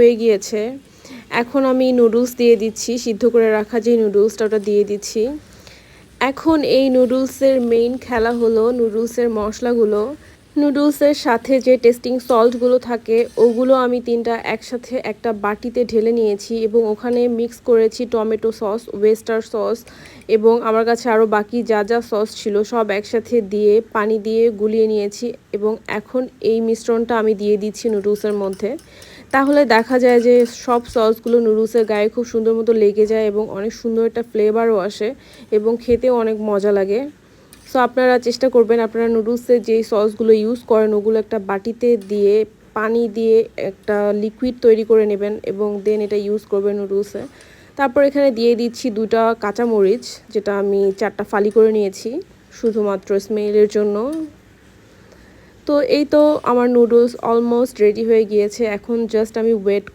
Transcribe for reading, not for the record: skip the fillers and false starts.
হয়ে গিয়েছে। এখন আমি নুডলস দিয়ে দিচ্ছি, সিদ্ধ করে রাখা যে নুডলসটা ওটা দিয়ে দিচ্ছি। এখন এই নুডলসের মেইন খেলা হলো নুডলসের মশলাগুলো। নুডলসের সাথে যে টেস্টিং সল্টগুলো থাকে ওগুলো আমি ৩টা একসাথে একটা বাটিতে ঢেলে নিয়েছি এবং ওখানে মিক্স করেছি টমেটো সস, ওয়েস্টার সস এবং আমার কাছে আরও বাকি যা যা সস ছিল সব একসাথে দিয়ে পানি দিয়ে গুলিয়ে নিয়েছি এবং এখন এই মিশ্রণটা আমি দিয়ে দিচ্ছি নুডলসের মধ্যে। তাহলে দেখা যায় যে সব সসগুলো নুডলসের গায়ে খুব সুন্দর মতো লেগে যায় এবং অনেক সুন্দর একটা ফ্লেভারও আসে এবং খেতেও অনেক মজা লাগে। সো আপনারা চেষ্টা করবেন আপনারা নুডলসের যেই সসগুলো ইউজ করেন ওগুলো একটা বাটিতে দিয়ে পানি দিয়ে একটা লিকুইড তৈরি করে নেবেন এবং দেন এটা ইউজ করবেন নুডলসে। তারপর এখানে দিয়ে দিচ্ছি 2টা কাঁচামরিচ, যেটা আমি 4টা ফালি করে নিয়েছি শুধুমাত্র স্মেলের জন্য। তো এই তো আমার নুডলস অলমোস্ট রেডি হয়ে গিয়েছে। এখন জাস্ট আমি ওয়েট